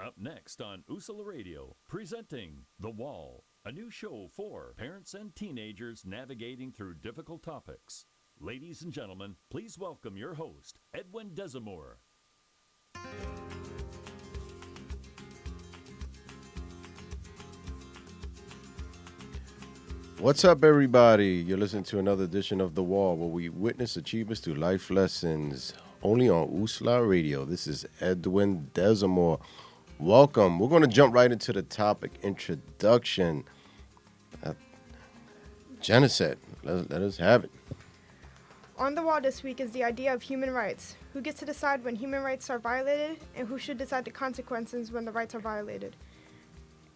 Up next on Usala Radio, presenting The Wall, a new show for parents and teenagers navigating through difficult topics. Ladies and gentlemen, please welcome your host, Edwin Desamore. What's up, everybody? You're listening to another edition of The Wall, where we witness achievements through life lessons, only on Usla Radio. This is Edwin Desamore. Welcome. We're going to jump right into the topic introduction. Genocide. Let us have it. On the wall this week is the idea of human rights. Who gets to decide when human rights are violated, and who should decide the consequences when the rights are violated?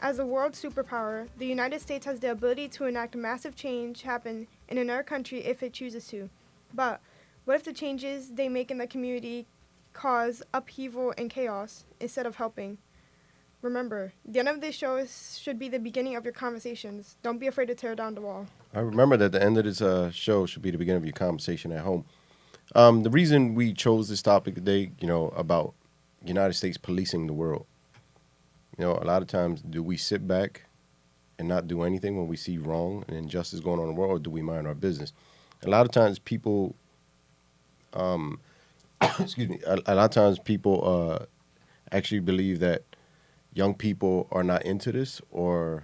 As a world superpower, the United States has the ability to enact massive change happen in another country if it chooses to. But what if the changes they make in the community cause upheaval and chaos instead of helping? Remember, the end of this show should be the beginning of your conversations. Don't be afraid to tear down the wall. I remember that the end of this show should be the beginning of your conversation at home. The reason we chose this topic today, about United States policing the world. A lot of times, do we sit back and not do anything when we see wrong and injustice going on in the world, or do we mind our business? A lot of times people, excuse me, a lot of times people actually believe that young people are not into this, or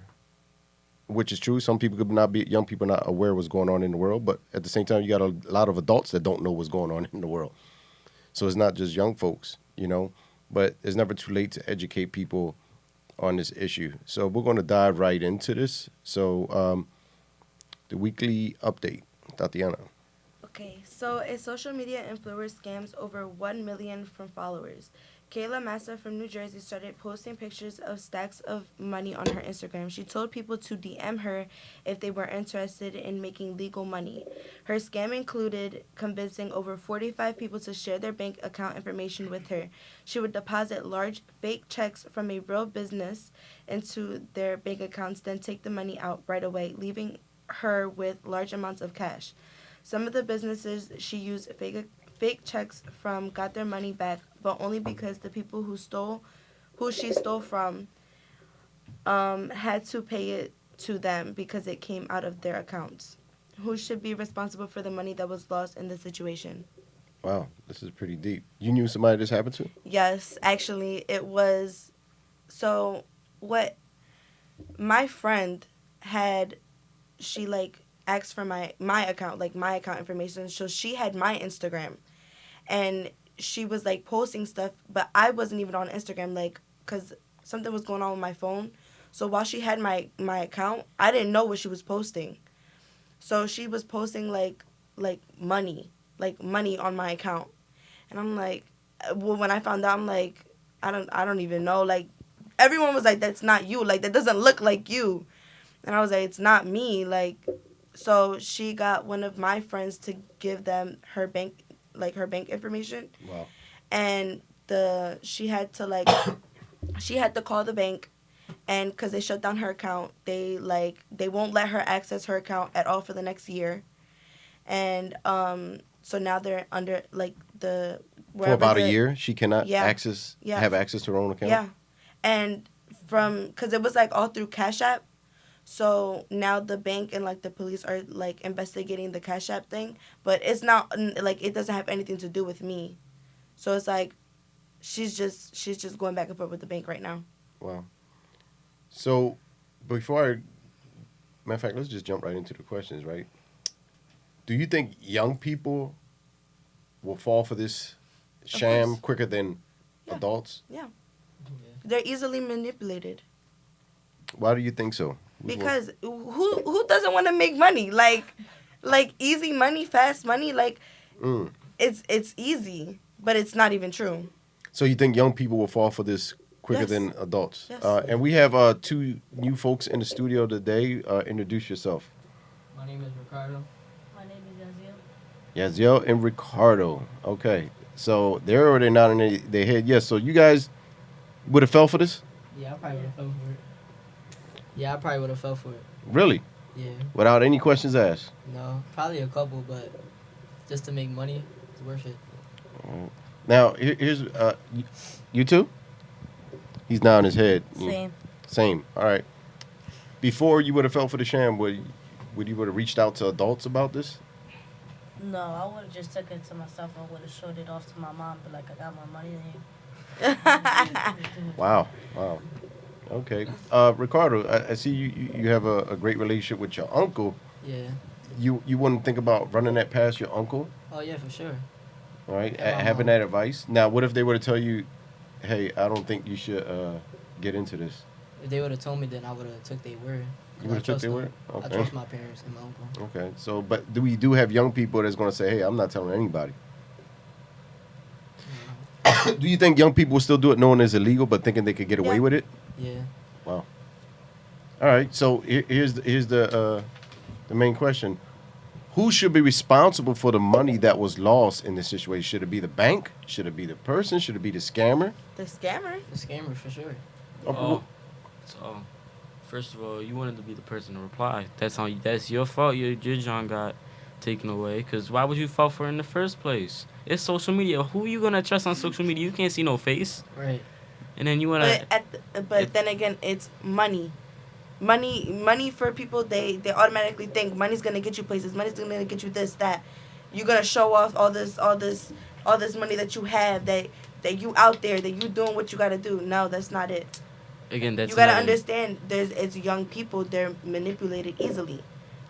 which is true. Some people could not be, young people not aware of what's going on in the world, but at the same time, you got a lot of adults that don't know what's going on in the world. So it's not just young folks, but it's never too late to educate people on this issue. So we're going to dive right into this. So the weekly update, Tatiana. Okay, so a social media influencer scams over 1 million from followers. Kayla Massa from New Jersey started posting pictures of stacks of money on her Instagram. She told people to DM her if they were interested in making legal money. Her scam included convincing over 45 people to share their bank account information with her. She would deposit large fake checks from a real business into their bank accounts, then take the money out right away, leaving her with large amounts of cash. Some of the businesses she used fake checks from got their money back, but only because the people who she stole from, had to pay it to them because it came out of their accounts. Who should be responsible for the money that was lost in the situation? Wow, this is pretty deep. You knew somebody this happened to? Yes, actually, it was. So what my friend had, she asked for my account, my account information. So she had my Instagram, and she was posting stuff, but I wasn't even on Instagram, because something was going on with my phone. So while she had my account, I didn't know what she was posting. So she was posting money, money on my account, and I'm well, when I found out, I'm I don't even know. Everyone was like, that's not you. That doesn't look like you. And I was like, it's not me. So she got one of my friends to give them her bank information. Wow. And she had to she had to call the bank, and because they shut down her account, they won't let her access her account at all for the next year. And so now they're under the For about a year, she cannot Yeah. have access to her own account? Yeah. And because it was all through Cash App. So now the bank and the police are investigating the Cash App thing, but it's not it doesn't have anything to do with me. So it's she's just going back and forth with the bank right now. Wow. So matter of fact, let's just jump right into the questions, right? Do you think young people will fall for this sham course. quicker than Yeah. adults? Yeah. They're easily manipulated. Why do you think so? Because who doesn't want to make money? Easy money, fast money, it's easy, but it's not even true. So you think young people will fall for this quicker Yes. than adults? Yes. And we have two new folks in the studio today. Introduce yourself. My name is Ricardo. My name is Yaziel. Yaziel and Ricardo. Okay. So they're already nodding their head. Yes. So you guys would have fell for this? Yeah, I probably would have fell for it. Yeah, I probably would have fell for it. Really? Yeah. Without any questions asked? No, probably a couple, but just to make money, it's worth it. Now, here's you two? He's nodding his head. Same. Same. All right. Before you would have fell for the sham, would you would have reached out to adults about this? No, I would have just took it to myself. I would have showed it off to my mom, but like I got more money than you. Wow. Okay. Ricardo, I see you have a great relationship with your uncle. Yeah. You wouldn't think about running that past your uncle, Oh yeah, for sure. all right? Yeah, my Having mom. that advice. Now, what if they were to tell you, hey, I don't think you should get into this? If they would have told me, then I would have took their word. You would have took trust their them. word? I Okay. trust my parents and my uncle. Okay. So, but we do have young people that's going to say, hey, I'm not telling anybody. Do you think young people will still do it knowing it's illegal, but thinking they could get away Yeah. with it? Yeah. Wow. All right. So here's the main question: who should be responsible for the money that was lost in this situation? Should it be the bank? Should it be the person? Should it be the scammer? The scammer. The scammer for sure. Oh, so first of all, you wanted to be the person to reply. That's on you. That's your fault. Your John got taken away. Cause why would you fall for it in the first place? It's social media. Who you gonna trust on social media? You can't see no face. Right. And then you wanna. But then again, it's money. Money for people. They automatically think money's gonna get you places. Money's gonna get you this, that. You're gonna show off all this money that you have. That you out there. That you doing what you gotta do. No, that's not it. Again, that's You gotta another- understand. It's young people. They're manipulated easily.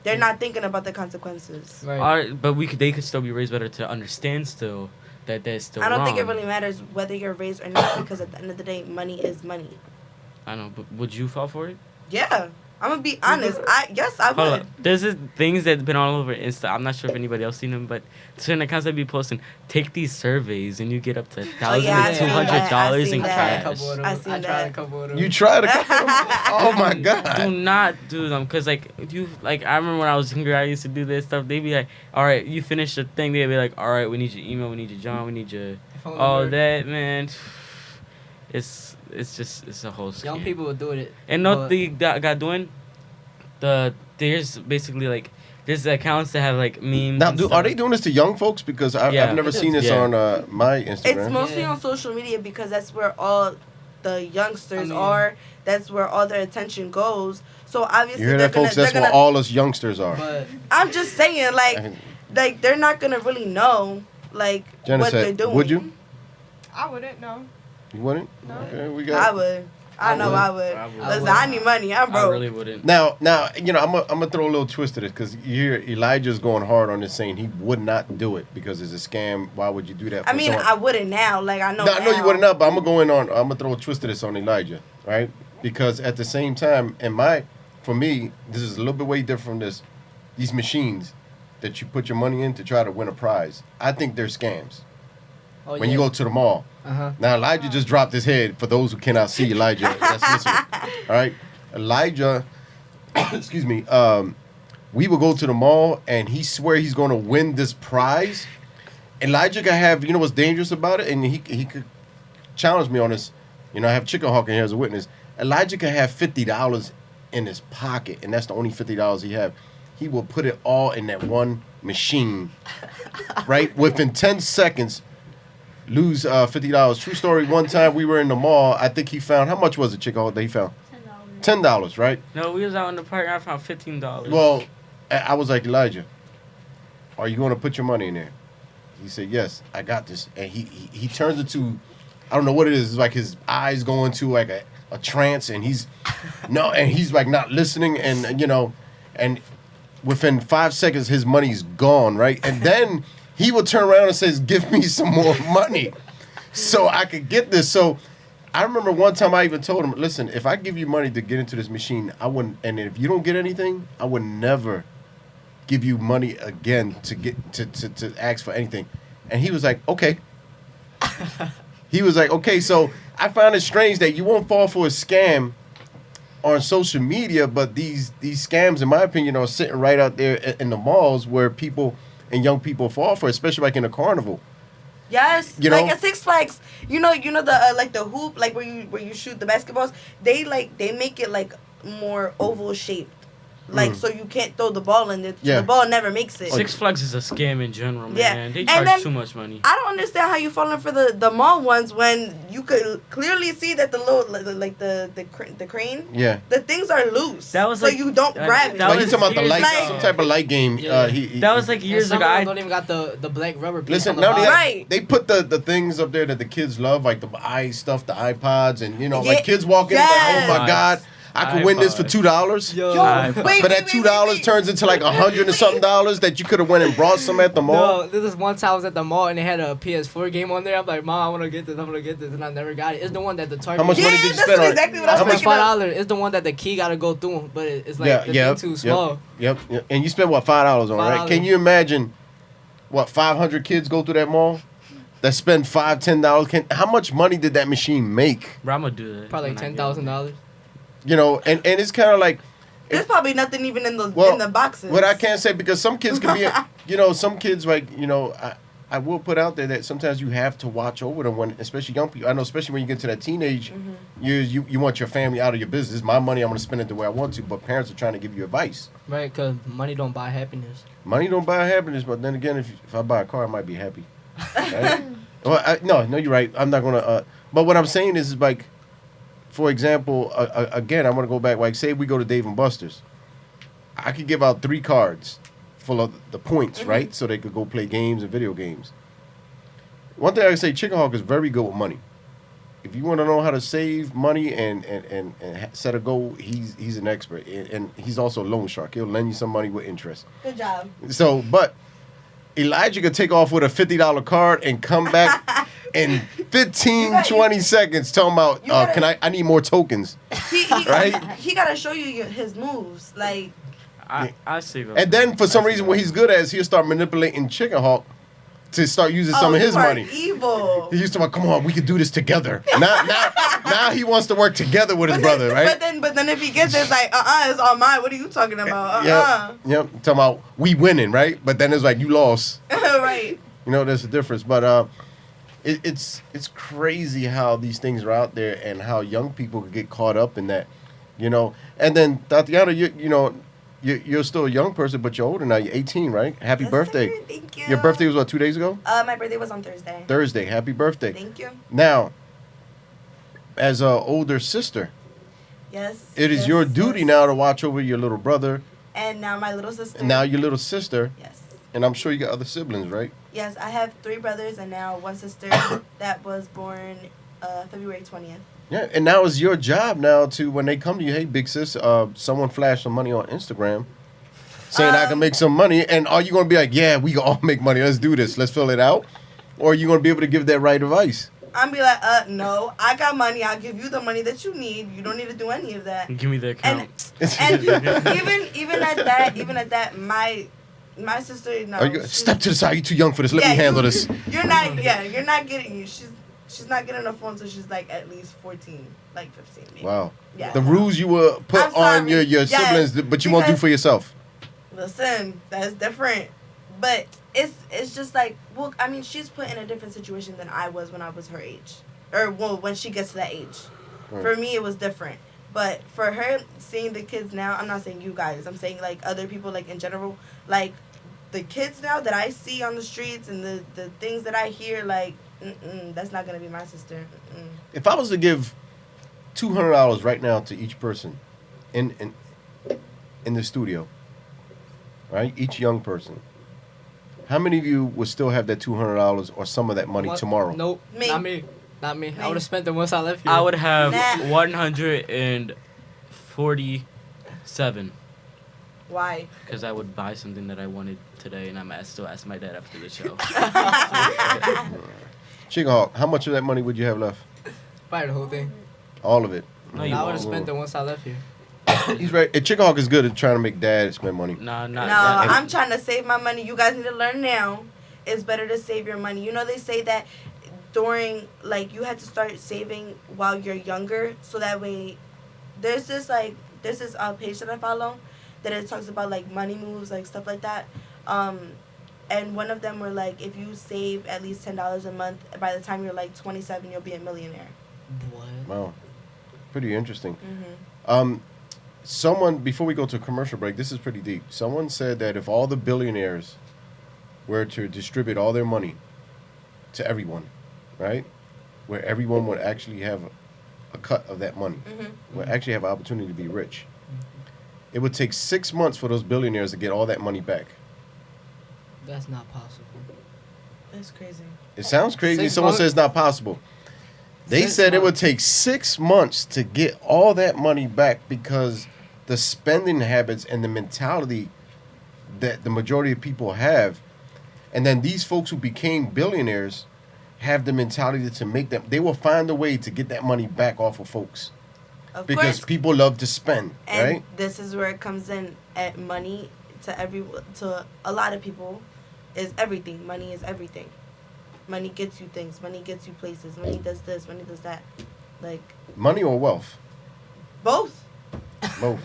They're not thinking about the consequences. Right. Alright, but they could still be raised better to understand still that that's still I don't wrong. think it really matters whether you're raised or not, because at the end of the day, money is money. I know, but would you fall for it? Yeah, I'm gonna be honest. I Hold would. up. There's this things that's been all over Insta. I'm not sure if anybody else seen them, but certain accounts that be posting, take these surveys and you get up to $1,000 yeah, to $200 in I I tried a cash. couple of them. I seen I tried that. a couple of them. You tried a couple of them? Oh my Do God. not do them, cause like I remember when I was younger, I used to do this stuff. They'd be like, all right, you finish the thing. They'd be like, all right, we need your email, we need your John, we need your Phone all number. that, man. It's a whole scam. Young people will do it. And what but- they got doing, there's basically like there's accounts that have like memes. Now, and are stuff. they doing this to young folks? Because Yeah. I've never It is. seen this Yeah. on my It's Instagram. mostly Yeah. on social media because that's where all the youngsters I mean- are. That's where all their attention goes. So obviously You hear they're that, folks? gonna. That's They're where gonna. all us youngsters are. But I'm just saying, like they're not gonna really know, like Jenna what they're said, doing. would you? I wouldn't know. You wouldn't? No. Okay, we got. I would. I know would. I would. I would. Listen, would. I need money. I'm I broke. really wouldn't. Now, you know, I'm gonna throw a little twist to this because you hear Elijah's going hard on this, saying he would not do it because it's a scam. Why would you do that? I mean, someone? I wouldn't now. Like I know. No, I know you now. wouldn't not, but I'm gonna go in on. I'm gonna throw a twist to this on Elijah, right? Because at the same time, for me, this is a little bit way different from this. These machines that you put your money in to try to win a prize, I think they're scams. oh, When you go to the mall. Uh-huh. Now Elijah just dropped his head. For those who cannot see Elijah, that's listening. All right, Elijah. Excuse me. We will go to the mall, and he swear he's going to win this prize. Elijah can have. You know what's dangerous about it, and he could challenge me on this. You know, I have Chicken Hawk in here as a witness. Elijah can have $50 in his pocket, and that's the only $50 he have. He will put it all in that one machine, right? Within 10 seconds, lose $50. True story. One time we were in the mall. I think he found, how much was it, Chicken Hawk, that he found? $10, right? No, we was out in the park. I found $15. Well, I was like, Elijah, are you going to put your money in there? He said, yes, I got this. And he turns into, I don't know what it is. It's like his eyes go into like a trance, and he's like not listening, and you know, and within 5 seconds his money's gone, right? And then he will turn around and says, give me some more money so I could get this. So I remember one time I even told him, listen, if I give you money to get into this machine, I wouldn't, and if you don't get anything, I would never give you money again to get to ask for anything. And he was like, okay. He was like, okay. So I found it strange that you won't fall for a scam on social media, but these scams, in my opinion, are sitting right out there in the malls where people and young people fall for, especially like in a carnival. Yes, You like know? at Six Flags, you know the like the hoop, like where you shoot the basketballs. They make it like more oval shaped. Like, so you can't throw the ball in it. Yeah. The ball never makes it. Six Flags is a scam in general, man. Yeah. They And charge then- too much money. I don't understand how you falling for the mall ones when you could clearly see that the little like the crane, Yeah. the things are loose. That was so like- you don't grab it. that Like you was talking about the years light, ago. some type of light game. Yeah. That was like And years some ago. of them I don't even got the black rubber piece Listen, on the now they, bottom. Right. they put the things up there that the kids love, like the stuff, the iPods, and Yeah, like kids walking in, like, oh my yes. God, I could win this for $2. Yo, Wait, But that $2 turns into like $100 and something that you could have went and brought some at the mall. No, this is one time I was at the mall and they had a PS4 game on there. I'm like, Mom, I want to get this, and I never got it. It's the one that the Target. How much Yeah, money did you that's spend on it? exactly what I How was much? thinking of. $5. It's the one that the key gotta go through, but it's like Yeah, the yeah, thing too small. Yep. And you spent what, $5 on it, right? $5. Can you imagine what 500 kids go through that mall that spend $5-10? How much money did that machine make? Bro, I'm gonna do that. Probably like when I get older. $10,000. And it's kind of like There's probably nothing even in the boxes. what I can't say, because some kids can be, some kids like, I will put out there that sometimes you have to watch over them when, especially young people. I know, especially when you get to that teenage years, you want your family out of your business. My money, I'm going to spend it the way I want to, but parents are trying to give you advice. Right, because money don't buy happiness. Money don't buy happiness, but then again, if I buy a car, I might be happy. Right? Well, no, you're right. I'm not going to. But what I'm saying is like, for example, again, I'm going to go back. Like, say we go to Dave and Buster's. I could give out 3 cards full of the points, right? So they could go play games and video games. One thing I can say, Chicken Hawk is very good with money. If you want to know how to save money and set a goal, he's an expert. And he's also a loan shark. He'll lend you some money with interest. Good job. So, but Elijah could take off with a $50 card and come back in 15, 20 seconds talking about, You gotta- I need more tokens. He Right? He gotta show you his moves. Like, I save up. And then for some I reason, save what up. he's good at is he'll start manipulating Chicken Hawk to start using some of his you are money. Evil. He used to like, come on, we can do this together. Now he wants to work together with his brother, right? But then if he gets it, it's like, it's all mine. What are you talking about? Yep. Talking about we winning, right? But then it's like you lost. Right. There's a difference. But it's crazy how these things are out there and how young people could get caught up in that, And then Tatiana, you're still a young person, but you're older now. You're 18, right? Happy Yes, birthday. sir. Thank you. Your birthday was what, 2 days ago? My birthday was on Thursday. Thursday. Happy birthday. Thank you. Now, as an older sister, Yes. it is yes, your duty yes. now to watch over your little brother And now my little sister. and now your little sister. Yes. And I'm sure you got other siblings, right? Yes, I have 3 brothers and now 1 sister that was born February 20th. Yeah, and now it's your job now to, when they come to you, hey, big sis, someone flashed some money on Instagram saying I can make some money. And are you going to be like, yeah, we can all make money. Let's do this. Let's fill it out. Or are you going to be able to give that right advice? I'm be like, no, I got money. I'll give you the money that you need. You don't need to do any of that. Give me the account. And even at that, my sister, no. Are you, step to the side. You're too young for this. Let me handle this. You're not getting. She's not getting a phone until she's like at least 14, like 15. Maybe. Wow. Yeah. The rules you will put I'm sorry. on your Yes, siblings, but you won't do because- for yourself. Listen, that's different. But it's just like, well, I mean, she's put in a different situation than I was when I was her age, or well, when she gets to that age. Right. For me, it was different. But for her, seeing the kids now, I'm not saying you guys. I'm saying like other people, like in general, like the kids now that I see on the streets and the things that I hear, like, that's not gonna be my sister. If I was to give $200 right now to each person in the studio, right? Each young person. How many of you would still have that $200 or some of that money What? tomorrow? Nope. Me. Not me. I Me. would have spent it once I left here. I would have Nah. 147 Why? because I would buy something that I wanted today, and I still ask my dad after the show. Chicken Hawk, how much of that money would you have left? Probably the whole thing. All of it. No, you I would have won't. spent it once I left here. He's right. And Chicken Hawk is good at trying to make dad spend money. Nah, No, not that. I'm trying to save my money. You guys need to learn now. It's better to save your money. You know, they say that during, like, you have to start saving while you're younger. So that way, there's this page that I follow that it talks about, like, money moves, like, stuff like that. And one of them were, like, if you save at least $10 a month, by the time you're, like, 27, you'll be a millionaire. What? Wow. Pretty interesting. Mm-hmm. someone, before we go to a commercial break, this is pretty deep. Someone said that if all the billionaires were to distribute all their money to everyone, right, where everyone would actually have a cut of that money, would actually have an opportunity to be rich, it would take 6 months for those billionaires to get all that money back. That's not possible. That's crazy. It sounds crazy. 6 Someone months? says it's not possible. They 6 said it would months. take 6 months to get all that money back because the spending habits and the mentality that the majority of people have, and then these folks who became billionaires have the mentality to make them, they will find a way to get that money back off of folks Of because course. people love to spend, And right? this is where it comes in at money to a lot of people is everything. Money is everything. Money gets you things. Money gets you places. Money does this. Money does that. Like Money or wealth? both. Both.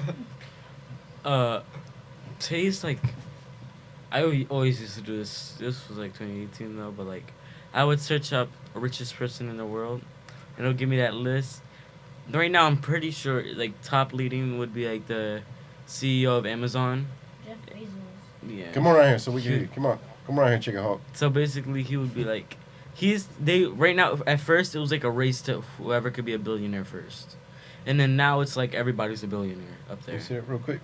Taste like I always used to do this. This was like 2018 though, but like I would search up richest person in the world, and it'll give me that list. Right now, I'm pretty sure like top leading would be like the CEO of Amazon. Jeff Bezos. Yeah. Come on around here so we can hear you. Come on around here, Chicken Hawk. So basically, he would be like, right now. At first, it was like a race to whoever could be a billionaire first, and then now it's like everybody's a billionaire up there. Let's hear it real quick.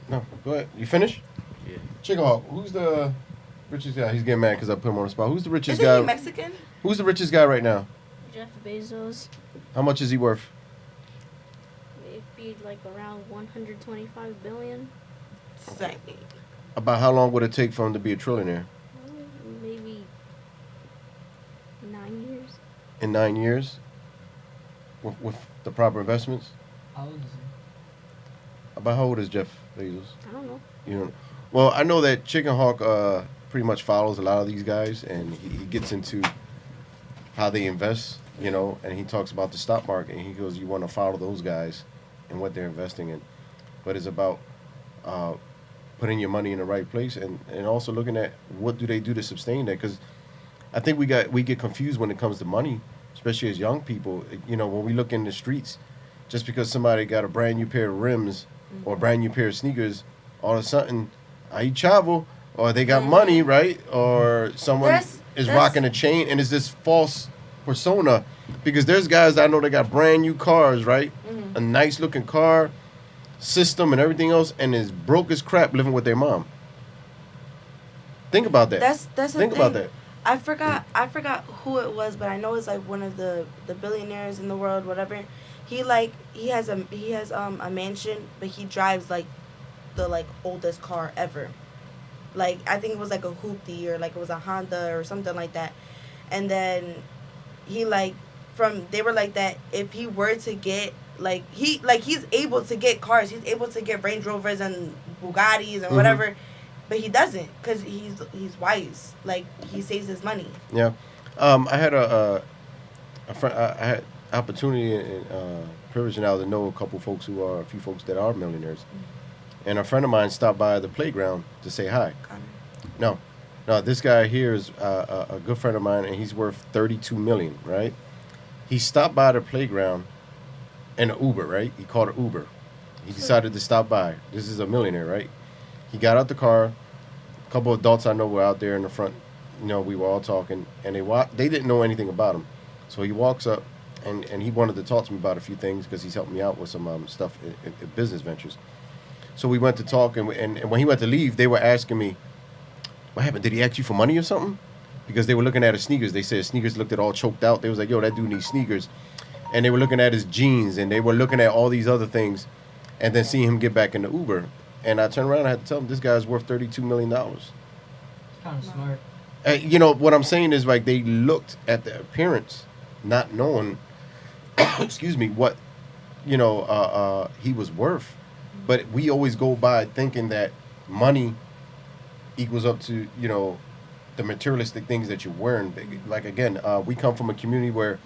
No, go ahead. You finished? Yeah. Chicken Hawk, who's the richest guy? He's getting mad because I put him on the spot. Who's the richest Isn't he guy? Mexican? Who's the richest guy right now? Jeff Bezos. How much is he worth? It'd be like around 125 billion. Exactly. About how long would it take for him to be a trillionaire? Maybe 9 years. In 9 years? With the proper investments? How old is he? About how old is Jeff Bezos? I don't know. You know, well, I know that Chicken Hawk pretty much follows a lot of these guys, and he gets into how they invest, you know, and he talks about the stock market, and he goes, you want to follow those guys and what they're investing in. But it's about putting your money in the right place and also looking at what do they do to sustain that, because I think we get confused when it comes to money, especially as young people. You know, when we look in the streets, just because somebody got a brand new pair of rims or a brand new pair of sneakers, all of a sudden, ahí chavo, or they got money, right? Or someone is rocking a chain, and it's this false persona. Because there's guys I know that got brand new cars, right? A nice looking car, system, and everything else, and is broke as crap living with their mom. Think about that. That's the Think thing. about that. I forgot who it was, but I know it's like one of the billionaires in the world, whatever. He has a mansion, but he drives like the like oldest car ever. Like I think it was like a Hoopty or like it was a Honda or something like that. And then he they were like that if he were to get he's able to get cars, he's able to get Range Rovers and Bugattis and whatever. But he doesn't because he's wise. Like he saves his money. Yeah, I had a friend. I had opportunity and privilege now to know a few folks that are millionaires, and a friend of mine stopped by the playground to say hi. Connor. No, this guy here is a good friend of mine, and he's worth $32 million. Right? He stopped by the playground in an Uber. Right? He called an Uber. He decided to stop by. This is a millionaire, right? He got out the car. A couple of adults I know were out there in the front. You know, we were all talking, and they didn't know anything about him. So he walks up, and he wanted to talk to me about a few things because he's helping me out with some stuff in business ventures. So we went to talk, and when he went to leave, they were asking me, what happened? Did he ask you for money or something? Because they were looking at his sneakers. They said his sneakers looked all choked out. They was like, yo, that dude needs sneakers. And they were looking at his jeans, and they were looking at all these other things, and then seeing him get back in the Uber. And I turned around and I had to tell him, this guy's worth $32 million. It's kind of smart. You know, what I'm saying is, like, they looked at the appearance, not knowing, excuse me, what, you know, he was worth. But we always go by thinking that money equals up to, you know, the materialistic things that you're wearing. Like, again, we come from a community where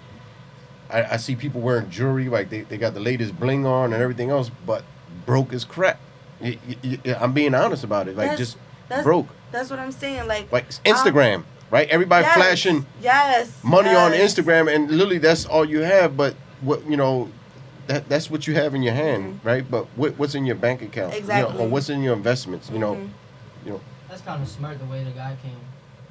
I see people wearing jewelry, like they got the latest bling on and everything else, but broke as crap. I'm being honest about it. Like, that's broke. That's what I'm saying. Like Instagram, right? Everybody flashing money on Instagram, and literally that's all you have. But what, you know, that's what you have in your hand, right? But what's in your bank account? Exactly. Or what's in your investments? You know. That's kind of smart the way the guy came,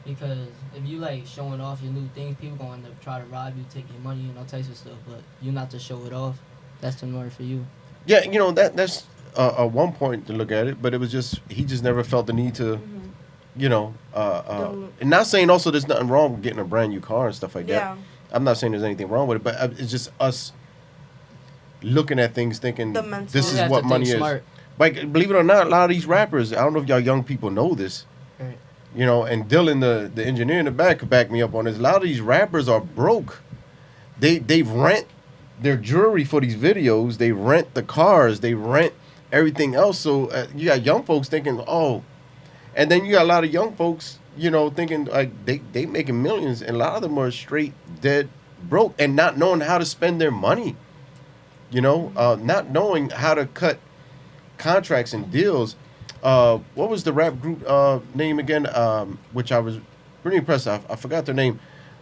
because if you like showing off your new things, people gonna end up try to rob you, take your money, and all types of stuff. But you not to show it off. That's the norm for you. Yeah, that's one point to look at it, but it was just he just never felt the need to, and not saying also there's nothing wrong with getting a brand new car and stuff like that. Yeah. I'm not saying there's anything wrong with it, but it's just us looking at things thinking The mental- this You is have what to money think is. smart. Like, believe it or not, a lot of these rappers, I don't know if y'all young people know this, Right. and Dylan, the engineer in the back, could back me up on this. A lot of these rappers are broke. They rent their jewelry for these videos. They rent the cars. They rent everything else. So you got young folks thinking, oh, and then you got a lot of young folks, thinking like they making millions, and a lot of them are straight dead broke and not knowing how to spend their money. Not knowing how to cut contracts and deals. What was the rap group name again? Which I was pretty impressed. I forgot their name.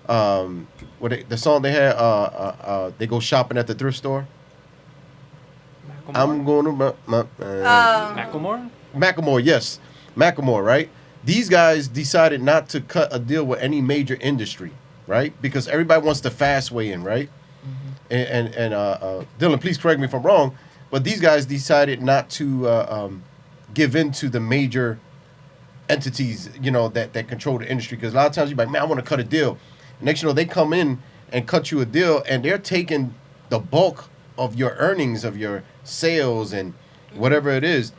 The song they had. They go shopping at the thrift store. I'm going to Macklemore? Macklemore. Yes, Macklemore. Right. These guys decided not to cut a deal with any major industry, right? Because everybody wants the fast way in, right? And Dylan, please correct me if I'm wrong, but these guys decided not to give in to the major entities, that control the industry. Because a lot of times you're like, man, I want to cut a deal. Next, they come in and cut you a deal, and they're taking the bulk of your earnings, of your sales, and whatever it is.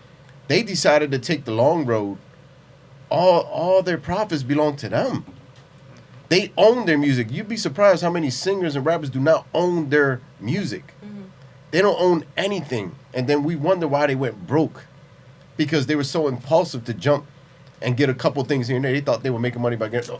They decided to take the long road. All their profits belong to them. They own their music. You'd be surprised how many singers and rappers do not own their music. They don't own anything. And then we wonder why they went broke. Because they were so impulsive to jump and get a couple things here and there. They thought they were making money by getting...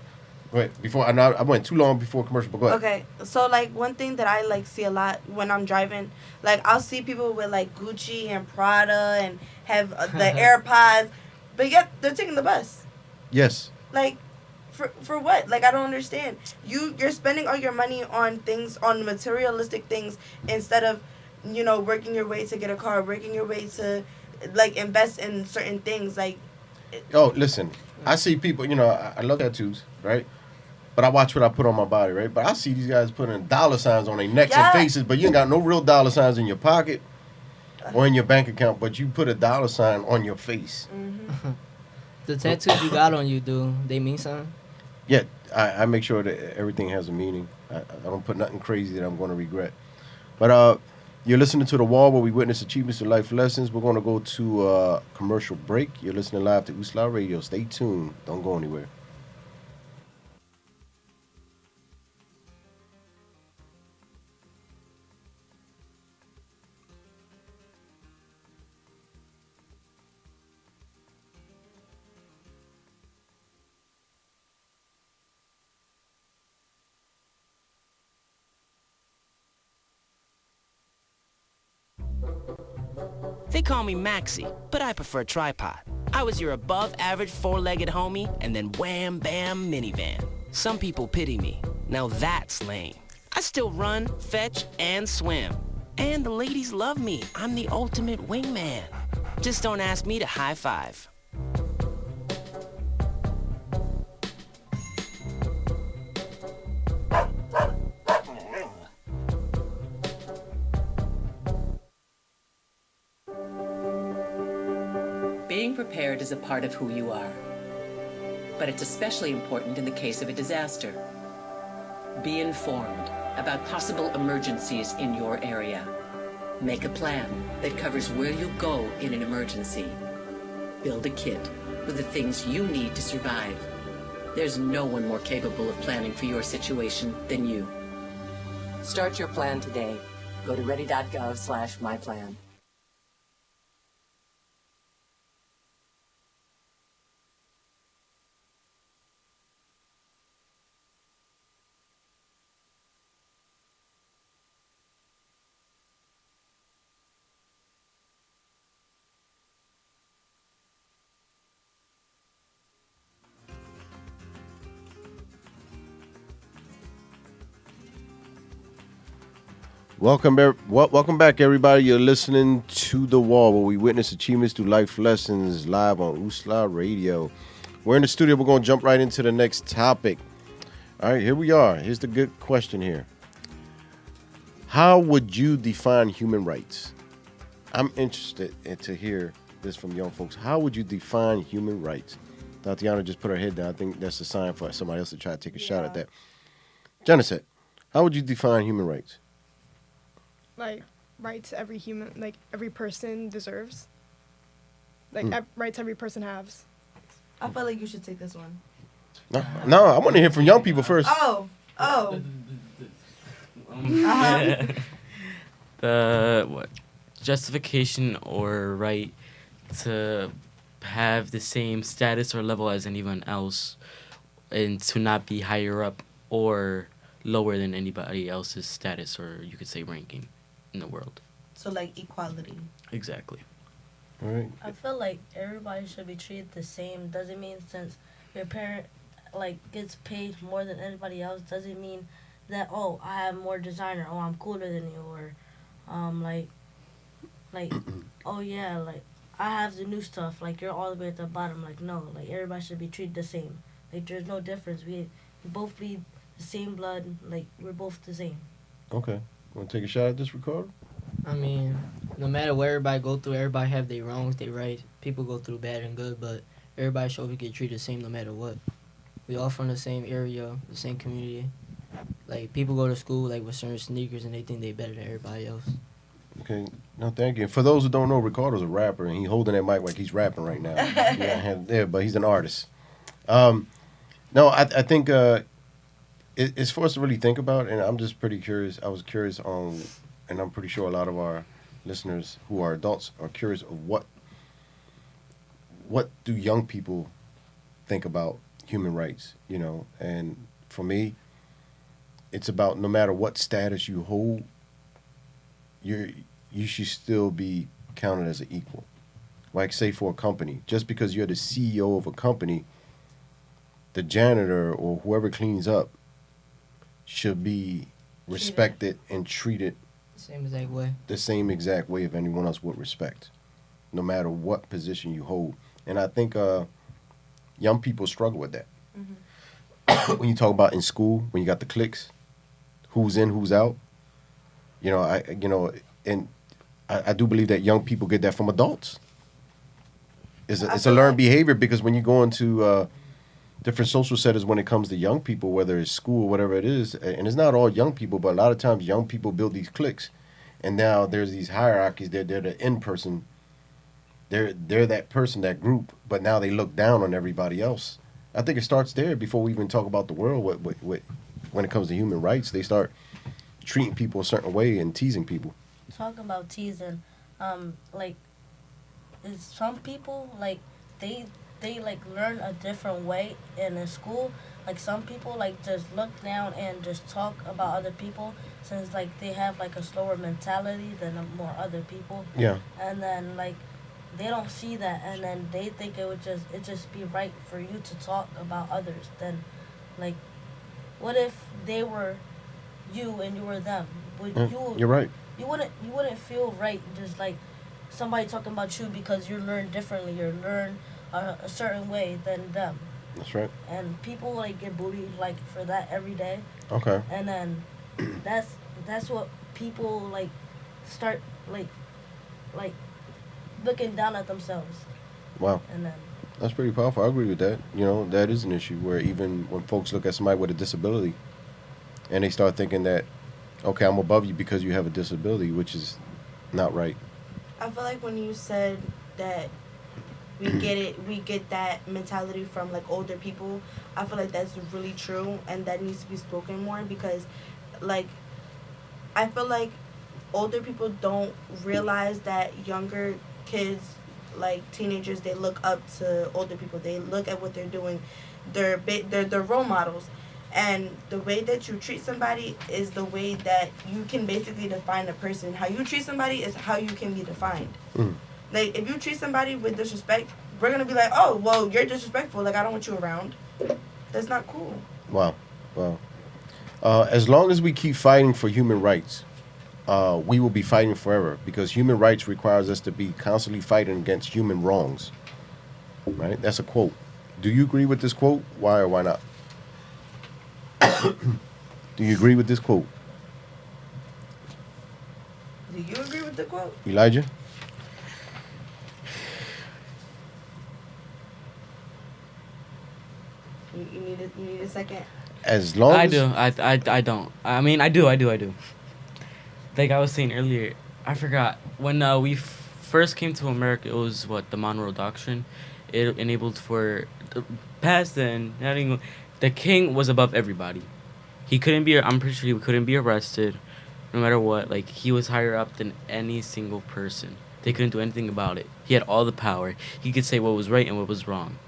Wait, before I went too long before commercial, but go ahead. Okay, so like one thing that I like see a lot when I'm driving, like I'll see people with like Gucci and Prada and have the AirPods, but yet they're taking the bus. Yes. Like, for what? Like I don't understand. You're spending all your money on things, on materialistic things, instead of, working your way to get a car, working your way to, like, invest in certain things. Like. Oh, listen. I see people. I love tattoos, right? But I watch what I put on my body, right? But I see these guys putting dollar signs on their necks and faces, but you ain't got no real dollar signs in your pocket or in your bank account, but you put a dollar sign on your face. The tattoos you got on you, they mean something? Yeah, I make sure that everything has a meaning. I don't put nothing crazy that I'm going to regret. But you're listening to The Wall, where we witness achievements and life lessons. We're going to go to a commercial break. You're listening live to Usla Radio. Stay tuned. Don't go anywhere. They call me Maxie, but I prefer tripod. I was your above-average four-legged homie, and then wham, bam, minivan. Some people pity me. Now that's lame. I still run, fetch, and swim. And the ladies love me. I'm the ultimate wingman. Just don't ask me to high five. Being prepared is a part of who you are, but it's especially important in the case of a disaster. Be informed about possible emergencies in your area. Make a plan that covers where you'll go in an emergency. Build a kit with the things you need to survive. There's no one more capable of planning for your situation than you. Start your plan today. Go to ready.gov/myplan. Welcome back, everybody. You're listening to The Wall, where we witness achievements through life lessons, live on USLA Radio. We're in the studio. We're going to jump right into the next topic. All right, here we are. Here's the good question here. How would you define human rights? I'm interested to hear this from young folks. How would you define human rights? Tatiana just put her head down. I think that's a sign for somebody else to try to take a shot at that. Geneset, how would you define human rights? Like rights every human, like every person deserves. Like rights every person has. I feel like you should take this one. No, I want to hear from young people first. Oh. The what? Justification or right to have the same status or level as anyone else, and to not be higher up or lower than anybody else's status, or you could say ranking in the world. So like equality. Exactly. All right. I feel like everybody should be treated the same. Doesn't mean since your parent like gets paid more than anybody else doesn't mean that I have more designer, I'm cooler than you, or like oh yeah, like I have the new stuff, like you're all the way at the bottom. Like no, like everybody should be treated the same. Like there's no difference. We both bleed the same blood, like we're both the same. Okay. Want to take a shot at this, Ricardo? I mean, no matter what everybody go through, everybody have their wrongs, they right. People go through bad and good, but everybody should we get treated the same no matter what. We all from the same area, the same community. Like people go to school like with certain sneakers and they think they better than everybody else. Okay. No, thank you. For those who don't know, Ricardo's a rapper, and he's holding that mic like he's rapping right now. Yeah, but he's an artist. No, I think it's for us to really think about, and I'm just pretty curious. I was curious on, and I'm pretty sure a lot of our listeners who are adults are curious of what do young people think about human rights, you know? And for me, it's about no matter what status you hold, you should still be counted as an equal. Like say for a company, just because you're the CEO of a company, the janitor or whoever cleans up should be respected and treated the same exact way of anyone else would respect, no matter what position you hold. And I think young people struggle with that. Mm-hmm. When you talk about in school, when you got the cliques, who's in, who's out, I do believe that young people get that from adults. It's a learned behavior, because when you go into different social settings when it comes to young people, whether it's school, whatever it is, and it's not all young people, but a lot of times young people build these cliques, and now there's these hierarchies. They're the in person. They're that person, that group, but now they look down on everybody else. I think it starts there before we even talk about the world. When it comes to human rights, they start treating people a certain way and teasing people. Talking about teasing, like, is some people like they like learn a different way in school. Like some people like just look down and just talk about other people, since like they have like a slower mentality than more other people. Yeah. And then like they don't see that, and then they think it just be right for you to talk about others. Then, like, what if they were you and you were them? You're right. You wouldn't feel right just like somebody talking about you because you learn differently. You learn a certain way than them. That's right. And people like get bullied like for that every day. Okay. And then that's what people like start like looking down at themselves. Wow. And then that's pretty powerful. I agree with that. You know, that is an issue where even when folks look at somebody with a disability and they start thinking that, okay, I'm above you because you have a disability, which is not right. I feel like when you said that we get that mentality from like older people, I feel like that's really true, and that needs to be spoken more, because like I feel like older people don't realize that younger kids, like teenagers, they look up to older people. They look at what they're doing. They're role models. And the way that you treat somebody is the way that you can basically define a person. How you treat somebody is how you can be defined. Mm. Like, if you treat somebody with disrespect, we're going to be like, oh, well, you're disrespectful. Like, I don't want you around. That's not cool. Wow. As long as we keep fighting for human rights, we will be fighting forever because human rights requires us to be constantly fighting against human wrongs. Right? That's a quote. Do you agree with this quote? Why or why not? Do you agree with this quote? Do you agree with the quote? Elijah? You need a second. As long I as do. I don't. I mean, I do. Like I was saying earlier, I forgot when we first came to America. It was what the Monroe Doctrine. It enabled for past then. Not even, the king was above everybody. He couldn't be. I'm pretty sure he couldn't be arrested, no matter what. Like he was higher up than any single person. They couldn't do anything about it. He had all the power. He could say what was right and what was wrong.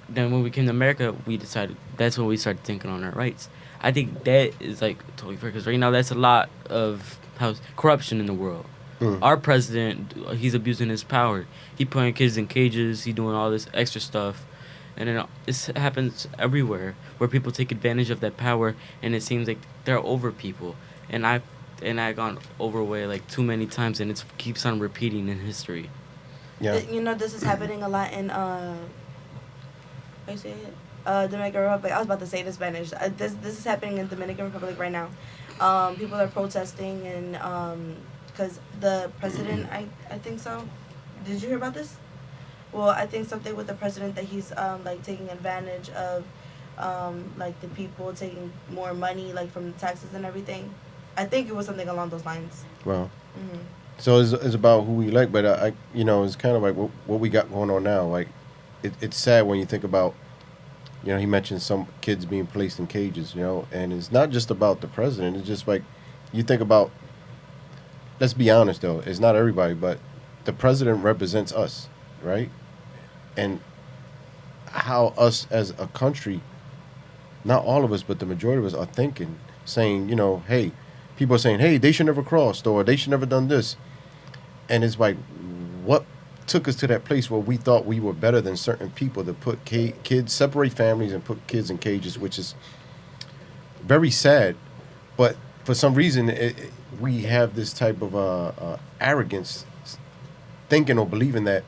Then when we came to America, we decided that's when we started thinking on our rights. I think that is like totally fair because right now that's a lot of corruption in the world. Our president, he's abusing his power. He putting kids in cages. He doing all this extra stuff, and then this happens everywhere where people take advantage of that power, and it seems like they're over people. And I've gone over way like too many times, and it keeps on repeating in history. yeah. You know, this is happening a lot in how you say it? Dominican Republic. I was about to say it in Spanish. This is happening in Dominican Republic right now. People are protesting and because the president, I think so. Did you hear about this? Well, I think something with the president that he's like taking advantage of like the people taking more money like from the taxes and everything. I think it was something along those lines. Well, so it's about who we like, but I you know, it's kind of like what we got going on now. Like, it's sad when you think about, you know, he mentioned some kids being placed in cages, you know, and it's not just about the president. It's just like, you think about, let's be honest though, it's not everybody, but the president represents us, right? And how us as a country, not all of us, but the majority of us are thinking, saying, you know, hey, people are saying, hey, they should never crossed or they should never done this. And it's like, what took us to that place where we thought we were better than certain people to put kids, separate families and put kids in cages, which is very sad. But for some reason, we have this type of arrogance, thinking or believing that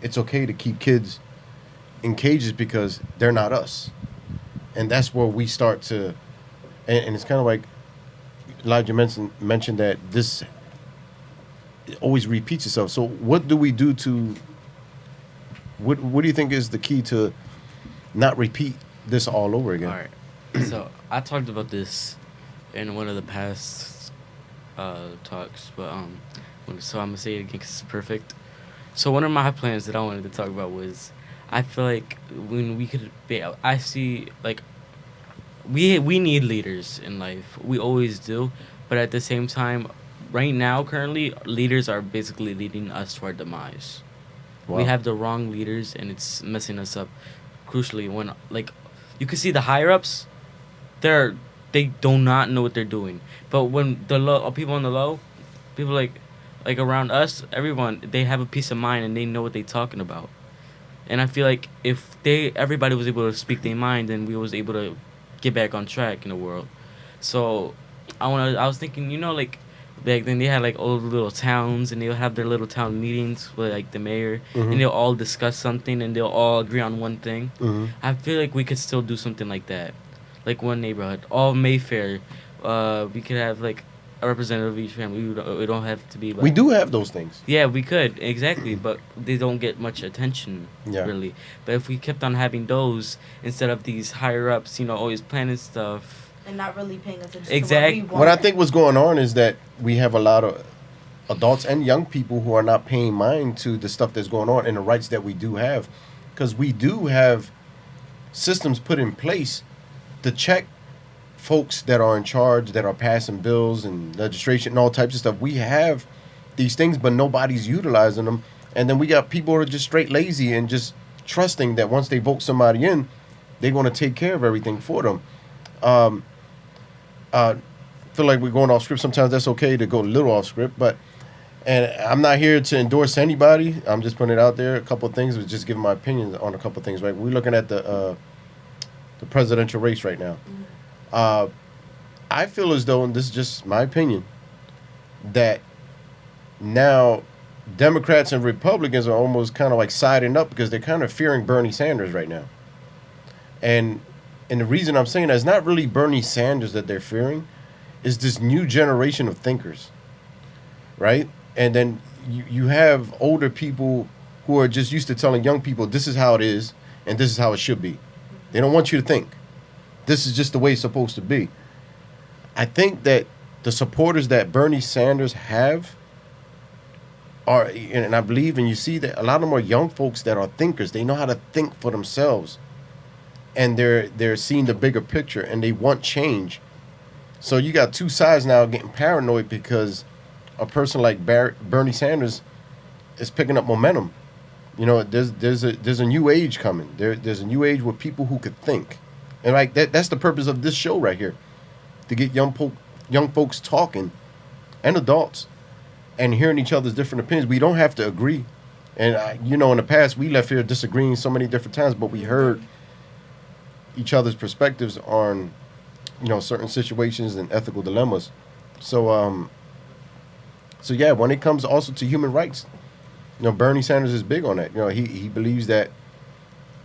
it's okay to keep kids in cages because they're not us. And that's where we start to, and it's kind of like Elijah mentioned that this always repeats itself. So what do we do to, what do you think is the key to not repeat this all over again? All right. So I talked about this in one of the past talks, but so I'm gonna say it again because it's perfect. So one of my plans that I wanted to talk about was, I feel like when we could be, I see like we need leaders in life. We always do, but at the same time, right now, currently, leaders are basically leading us to our demise. Wow. We have the wrong leaders, and it's messing us up. Crucially, when like you can see the higher ups, they do not know what they're doing. But when the low people on the low, people like around us, everyone, they have a peace of mind and they know what they're talking about. And I feel like if everybody was able to speak their mind, then we was able to get back on track in the world. So I was thinking, you know, like back then they had like all the little towns and they'll have their little town meetings with like the mayor, and they'll all discuss something and they'll all agree on one thing. I feel like we could still do something like that, like one neighborhood, all Mayfair. We could have like a representative of each family. We don't have to be like, we do have those things. Yeah, we could, exactly, but they don't get much attention, really. But if we kept on having those instead of these higher ups, you know, always planning stuff and not really paying attention exactly. to what we want. What I think what's going on is that we have a lot of adults and young people who are not paying mind to the stuff that's going on and the rights that we do have, because we do have systems put in place to check folks that are in charge, that are passing bills and legislation and all types of stuff. We have these things, but nobody's utilizing them. And then we got people who are just straight lazy and just trusting that once they vote somebody in, they're going to take care of everything for them. Feel like we're going off script. Sometimes that's okay to go a little off script, and I'm not here to endorse anybody. I'm just putting it out there. A couple of things, was just giving my opinion on a couple of things. Right, we're looking at the presidential race right now. I feel as though, and this is just my opinion, that now Democrats and Republicans are almost kind of like siding up because they're kind of fearing Bernie Sanders right now. And the reason I'm saying that is not really Bernie Sanders that they're fearing, is this new generation of thinkers, right? And then you have older people who are just used to telling young people, this is how it is, and this is how it should be. They don't want you to think. This is just the way it's supposed to be. I think that the supporters that Bernie Sanders have are, and I believe, and you see that a lot of them are young folks that are thinkers. They know how to think for themselves. And they're seeing the bigger picture, and they want change. So you got two sides now getting paranoid because a person like Bernie Sanders is picking up momentum. You know, there's a new age coming. There's a new age with people who could think, and like that's the purpose of this show right here, to get young folks talking, and adults, and hearing each other's different opinions. We don't have to agree, and you know, in the past we left here disagreeing so many different times, but we heard each other's perspectives on, you know, certain situations and ethical dilemmas. So yeah, when it comes also to human rights, you know, Bernie Sanders is big on that. You know, he believes that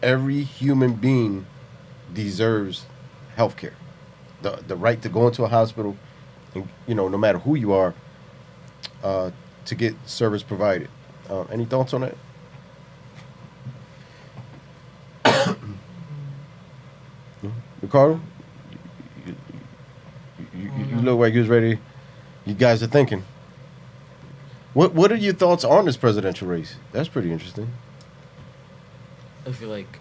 every human being deserves health care, the right to go into a hospital, and, you know, no matter who you are, to get service provided. Any thoughts on that? Ricardo, you look like you was ready. You guys are thinking. What are your thoughts on this presidential race? That's pretty interesting. I feel like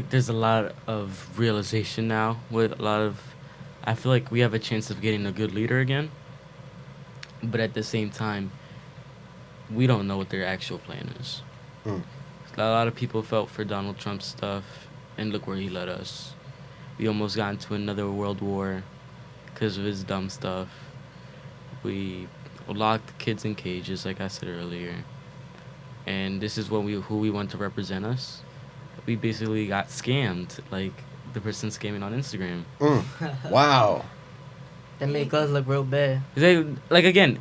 there's a lot of realization now with a lot of. I feel like we have a chance of getting a good leader again, but at the same time, we don't know what their actual plan is. A lot of people felt for Donald Trump's stuff, and look where he led us. We almost got into another world war because of his dumb stuff. We locked kids in cages, like I said earlier. And this is who we want to represent us. We basically got scammed, like the person scamming on Instagram. Wow. That make us look real bad. Like, again,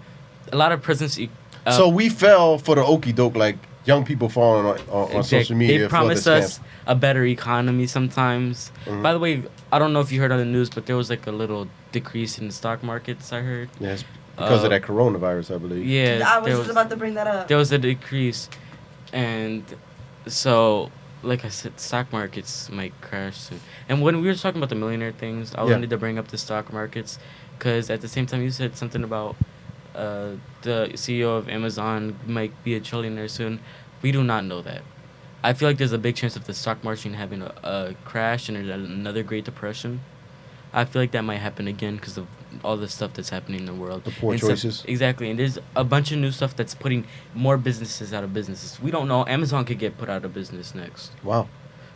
a lot of presidency. So we fell for the okie doke, like young people falling on social media. They promise us a better economy sometimes. Mm-hmm. By the way, I don't know if you heard on the news, but there was like a little decrease in the stock markets, I heard. Yes, because of that coronavirus, I believe. Yeah, I was just about to bring that up. There was a decrease. And so, like I said, stock markets might crash soon. And when we were talking about the millionaire things, I wanted to bring up the stock markets because at the same time you said something about the CEO of Amazon might be a trillionaire soon. We do not know that. I feel like there's a big chance of the stock market having a crash and another Great Depression. I feel like that might happen again because of all the stuff that's happening in the world. The poor choices. Exactly. And there's a bunch of new stuff that's putting more businesses out of businesses. We don't know. Amazon could get put out of business next. Wow.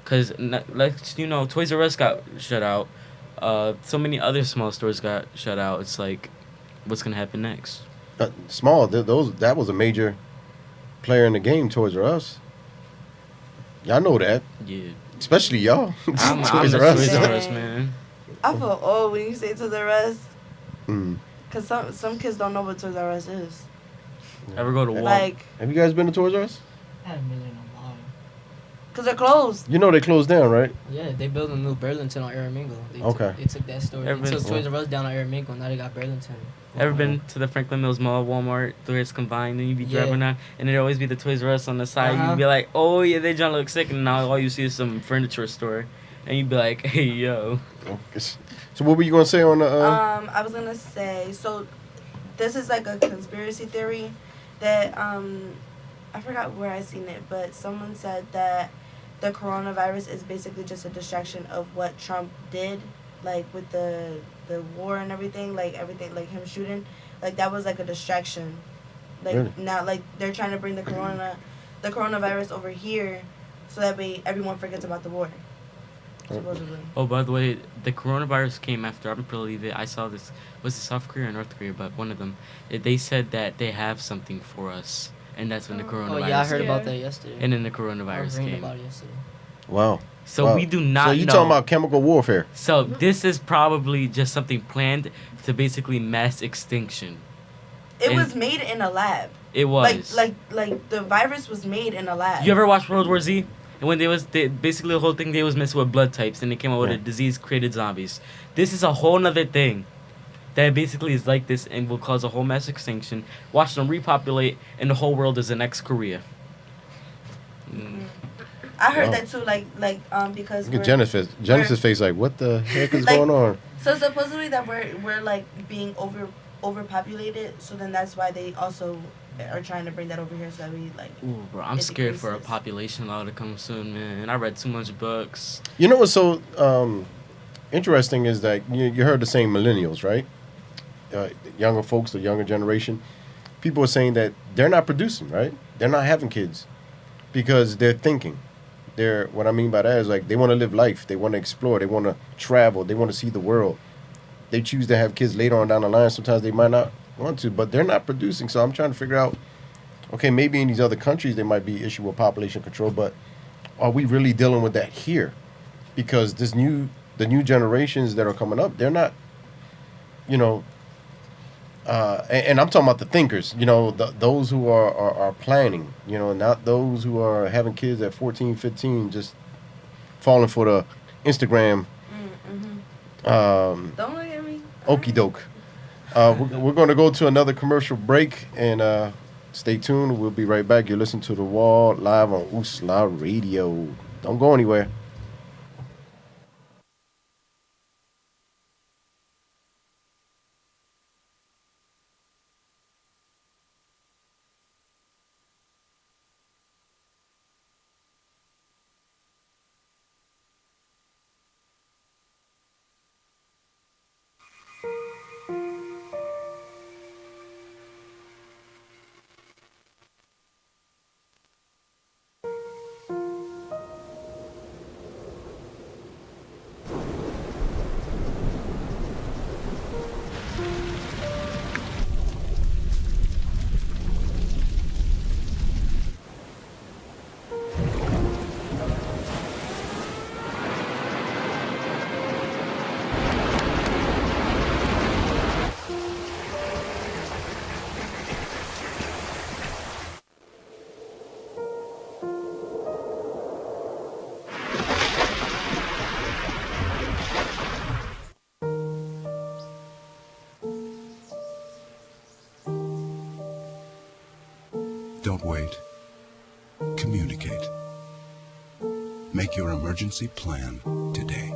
Because, like, you know, Toys R Us got shut out. So many other small stores got shut out. It's like, what's going to happen next? Small. That was a major player in the game, Toys R Us. Y'all know that. Yeah. Especially y'all. I'm Toys R Us, man. I feel old when you say Toys R Us. Because some kids don't know what Toys R Us is. Ever go to Walmart? Like, have you guys been to Toys R Us? I haven't been in a while. Because they're closed. You know they closed down, right? Yeah, they built a new Burlington on Aramingo. They took that store. They took Toys R Us down on Aramingo. Now they got Burlington. Ever been to the Franklin Mills Mall, Walmart, the rest combined, and you be driving around, and there'd always be the Toys R Us on the side. You'd be like, oh yeah, they just look sick, and now all you see is some furniture store, and you'd be like, hey yo. So what were you gonna say on the? I was gonna say, so this is like a conspiracy theory that I forgot where I seen it, but someone said that the coronavirus is basically just a distraction of what Trump did, like with the war and everything, like him shooting, like that was like a distraction. Like really? Now, like they're trying to bring the coronavirus over here, so that way everyone forgets about the war. Supposedly. Oh, by the way, the coronavirus came after, I believe it, I saw this, was it South Korea or North Korea, but one of them, they said that they have something for us, and that's when the coronavirus came. Oh yeah, I heard about that yesterday. And then the coronavirus came. About it yesterday. Wow. So Wow. we do not So you know. talking about chemical warfare? So this is probably just something planned to basically mass extinction. It And was made in a lab. It was. Like the virus was made in a lab. You ever watch World War Z? And when basically the whole thing they was messing with blood types and they came out with a disease created zombies. This is a whole nother thing that basically is like this and will cause a whole mass extinction. Watch them repopulate and the whole world is the next Korea. I heard Wow. that too, because Look at Genesis face like, what the heck is going on? So supposedly that we're like being overpopulated, so then that's why they also are trying to bring that over here so that we like. Ooh, bro, I'm scared for a decreases. population law to come soon, man. I read too much books. You know what's so interesting is that you heard the saying millennials, right? Younger folks, the younger generation. People are saying that they're not producing, right? They're not having kids because they're thinking. What I mean by that is like they want to live life. They want to explore. They want to travel. They want to see the world. They choose to have kids later on down the line. Sometimes they might not want to, but they're not producing. So I'm trying to figure out, okay, maybe in these other countries there might be issue with population control, but are we really dealing with that here? Because the new generations that are coming up, they're not, and I'm talking about the thinkers, those who are planning, not those who are having kids at 14, 15, just falling for the Instagram. Don't look at me. Okie doke. We're going to go to another commercial break and stay tuned. We'll be right back. You're listening to The Wall live on Usla Radio. Don't go anywhere. Don't wait. Communicate. Make your emergency plan today.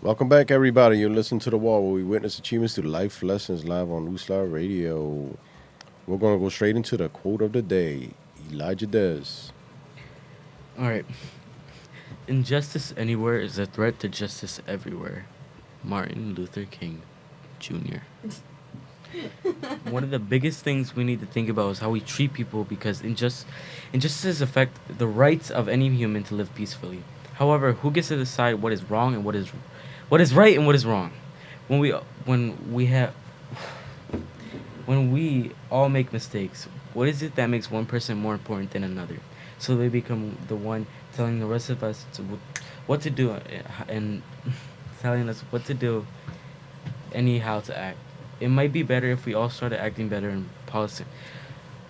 Welcome back, everybody. You're listening to The Wall, where we witness achievements through life lessons live on Usla Radio. We're going to go straight into the quote of the day. Elijah Des. All right. Injustice anywhere is a threat to justice everywhere. Martin Luther King Jr. One of the biggest things we need to think about is how we treat people, because injustices affect the rights of any human to live peacefully. However, who gets to decide what is wrong and what is right and what is wrong? When we all make mistakes, what is it that makes one person more important than another? So they become the one telling the rest of us what to do and telling us what to do and how to act. It might be better if we all started acting better and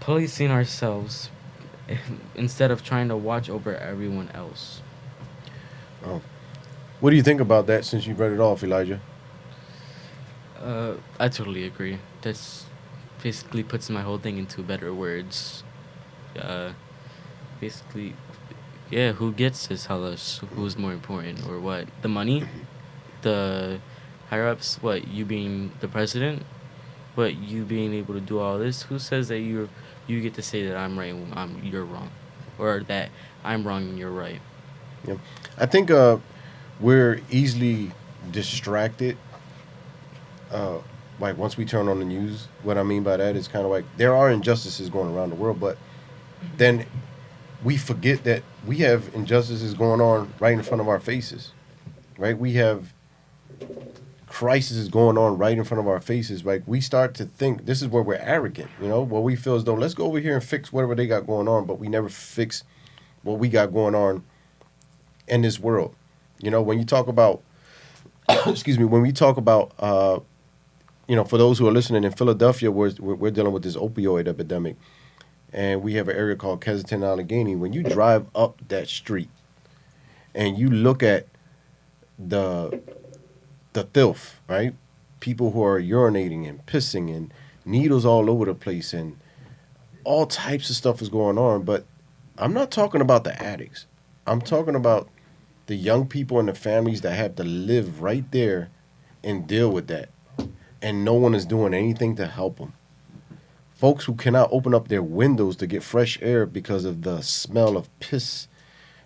policing ourselves instead of trying to watch over everyone else. Oh. What do you think about that since you read it off, Elijah? I totally agree. That's basically puts my whole thing into better words. Basically, yeah, who gets to tell us who's more important or what? The money? The higher-ups? What, you being the president? What, you being able to do all this? Who says that you get to say that I'm right and you're wrong? Or that I'm wrong and you're right? Yeah. I think we're easily distracted. Like once we turn on the news, what I mean by that is kind of like there are injustices going around the world, but then we forget that we have injustices going on right in front of our faces, right? We have crises going on right in front of our faces. Like, we start to think this is where we're arrogant, where we feel as though let's go over here and fix whatever they got going on, but we never fix what we got going on in this world. When you talk about, excuse me, when we talk about, for those who are listening, in Philadelphia, we're dealing with this opioid epidemic, and we have an area called Kensington Allegheny. When you drive up that street and you look at the filth, right? People who are urinating and pissing and needles all over the place and all types of stuff is going on. But I'm not talking about the addicts. I'm talking about the young people and the families that have to live right there and deal with that. And no one is doing anything to help them. Folks who cannot open up their windows to get fresh air because of the smell of piss,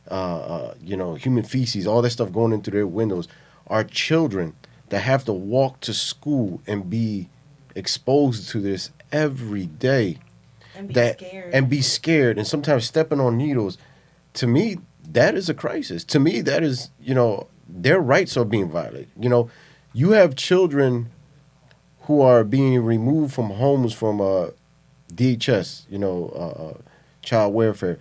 human feces, all that stuff going into their windows. Our children that have to walk to school and be exposed to this every day. And be scared and sometimes stepping on needles. To me, that is a crisis. To me, that is, their rights are being violated. You have children who are being removed from homes from DHS, child welfare,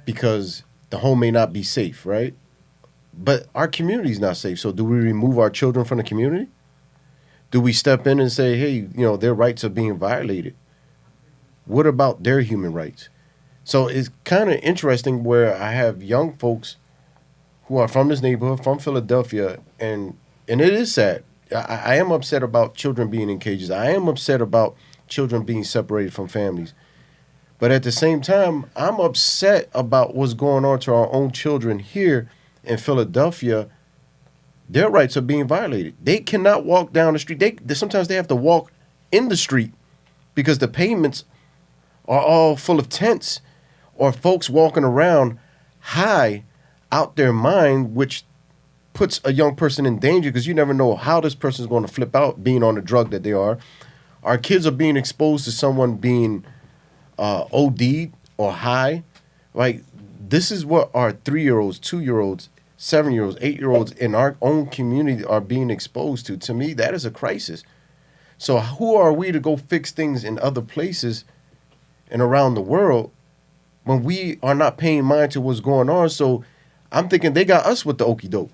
because the home may not be safe, right? But our community is not safe. So do we remove our children from the community? Do we step in and say, hey, their rights are being violated? What about their human rights? So it's kind of interesting where I have young folks who are from this neighborhood, from Philadelphia, and it is sad. I am upset about children being in cages. I am upset about children being separated from families. But at the same time, I'm upset about what's going on to our own children here in Philadelphia. Their rights are being violated. They cannot walk down the street. Sometimes they have to walk in the street because the pavements are all full of tents or folks walking around high out their mind, which puts a young person in danger because you never know how this person is going to flip out being on the drug that they are. Our kids are being exposed to someone being OD'd or high. Like, this is what our 3-year-olds, 2-year-olds, 7-year-olds, 8-year-olds in our own community are being exposed to. To me, that is a crisis. So who are we to go fix things in other places and around the world when we are not paying mind to what's going on? So I'm thinking they got us with the okie doke.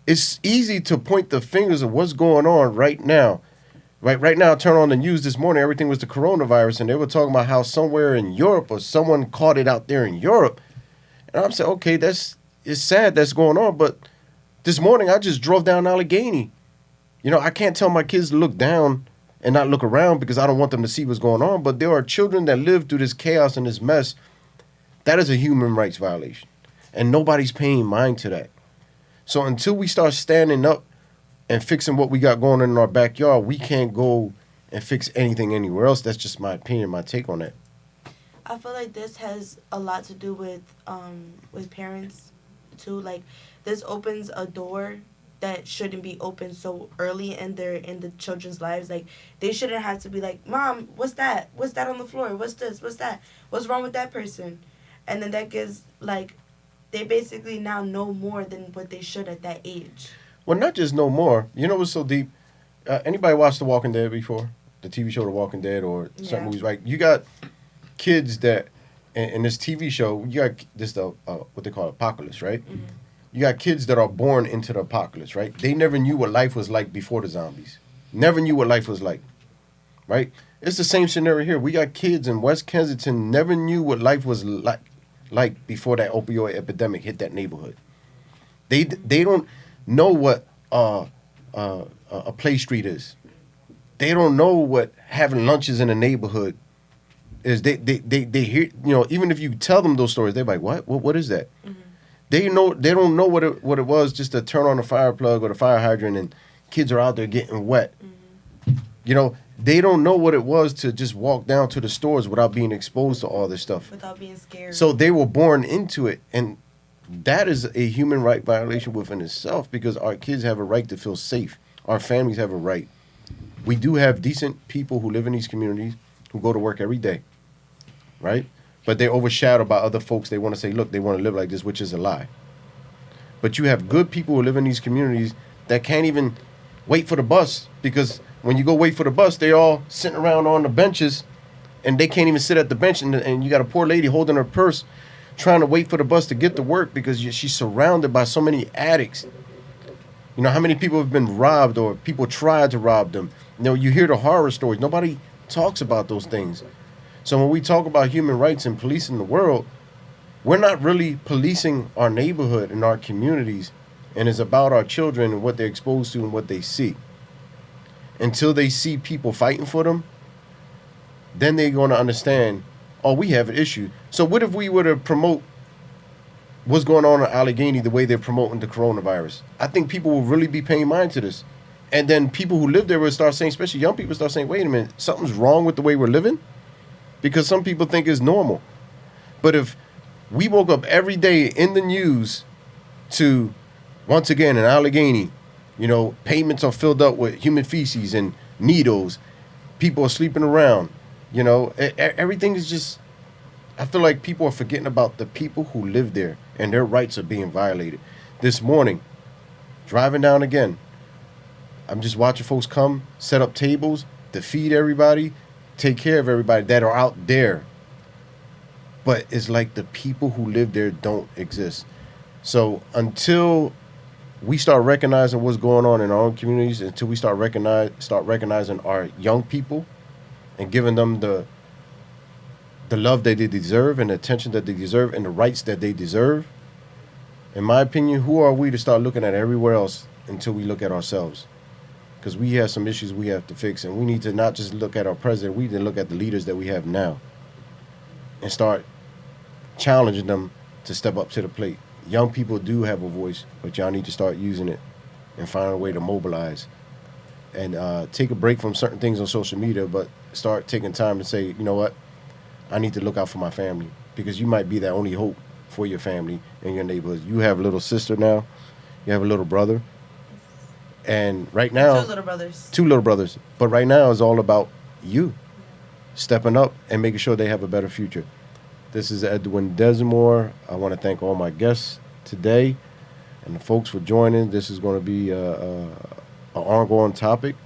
It's easy to point the fingers of what's going on right now. Right now, I turned on the news this morning, everything was the coronavirus, and they were talking about how somewhere in Europe or someone caught it out there in Europe. And I'm saying, okay, it's sad that's going on, but this morning I just drove down Allegheny. I can't tell my kids to look down and not look around because I don't want them to see what's going on, but there are children that live through this chaos and this mess. That is a human rights violation, and nobody's paying mind to that. So until we start standing up and fixing what we got going on in our backyard, we can't go and fix anything anywhere else. That's just my opinion, my take on that. I feel like this has a lot to do with parents too. Like, this opens a door that shouldn't be open so early in the children's lives. Like, they shouldn't have to be like, Mom, what's that? What's that on the floor? What's this? What's that? What's wrong with that person? And then that gives, like, they basically now know more than what they should at that age. Well, not just know more. You know what's so deep? Anybody watched The Walking Dead before? The TV show The Walking Dead or certain movies, right? You got kids that, in this TV show, you got this, what they call apocalypse, right? Mm-hmm. You got kids that are born into the apocalypse, right? They never knew what life was like before the zombies. Never knew what life was like, right? It's the same scenario here. We got kids in West Kensington never knew what life was like before that opioid epidemic hit that neighborhood. They don't know what a play street is. They don't know what having lunches in a neighborhood is. They hear, even if you tell them those stories, they're like, what is that? Mm-hmm. They don't know what it was just to turn on the fire plug or the fire hydrant and kids are out there getting wet. Mm-hmm. They don't know what it was to just walk down to the stores without being exposed to all this stuff. Without being scared. So they were born into it, and that is a human right violation within itself because our kids have a right to feel safe. Our families have a right. We do have decent people who live in these communities who go to work every day, right? But they're overshadowed by other folks. They want to say, look, they want to live like this, which is a lie. But you have good people who live in these communities that can't even wait for the bus, because when you go wait for the bus, they're all sitting around on the benches and they can't even sit at the bench. And you got a poor lady holding her purse trying to wait for the bus to get to work because she's surrounded by so many addicts. You know, how many people have been robbed or people tried to rob them? You know, you hear the horror stories. Nobody talks about those things. So when we talk about human rights and policing the world, we're not really policing our neighborhood and our communities, and it's about our children and what they're exposed to and what they see. Until they see people fighting for them, then they're going to understand, oh, we have an issue. So what if we were to promote what's going on in Allegheny the way they're promoting the coronavirus? I think people will really be paying mind to this. And then people who live there will start saying, especially young people, start saying, wait a minute, something's wrong with the way we're living? Because some people think it's normal. But if we woke up every day in the news to, once again, in Allegheny, you know, pavements are filled up with human feces and needles, people are sleeping around, you know, everything is just, I feel like people are forgetting about the people who live there and their rights are being violated. This morning, driving down again, I'm just watching folks come, set up tables to feed everybody, take care of everybody that are out there. But it's like the people who live there don't exist. So until we start recognizing what's going on in our own communities, until we start recognizing our young people and giving them the love that they deserve and the attention that they deserve and the rights that they deserve, in my opinion, who are we to start looking at everywhere else until we look at ourselves? Because we have some issues we have to fix, and we need to not just look at our president, we need to look at the leaders that we have now and start challenging them to step up to the plate. Young people do have a voice, but y'all need to start using it and find a way to mobilize and take a break from certain things on social media, but start taking time to say, you know what, I need to look out for my family, because you might be that only hope for your family and your neighborhood. You have a little sister now, you have a little brother, and right now, two little brothers, but right now it's all about you stepping up and making sure they have a better future. This is Edwin Desimore. I want to thank all my guests today and the folks for joining. This is going to be an ongoing topic.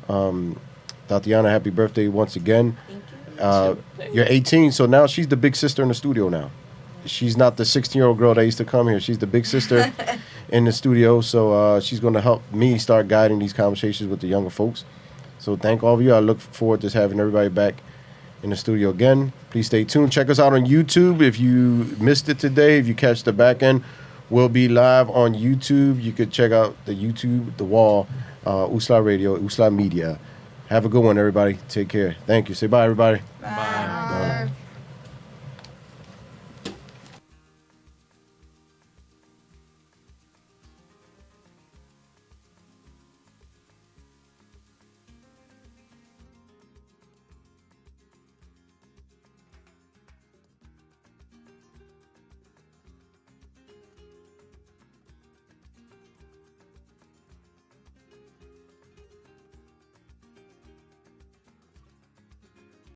Tatiana, happy birthday once again. Thank you. You're 18, so now she's the big sister in the studio now. She's not the 16-year-old girl that used to come here. She's the big sister in the studio, so she's going to help me start guiding these conversations with the younger folks. So thank all of you. I look forward to just having everybody back in the studio again. Please stay tuned. Check us out on YouTube. If you missed it today, if you catch the back end, we'll be live on YouTube. You could check out the YouTube, The Wall, USLA Radio, USLA Media. Have a good one, everybody. Take care. Thank you. Say bye, everybody. Bye.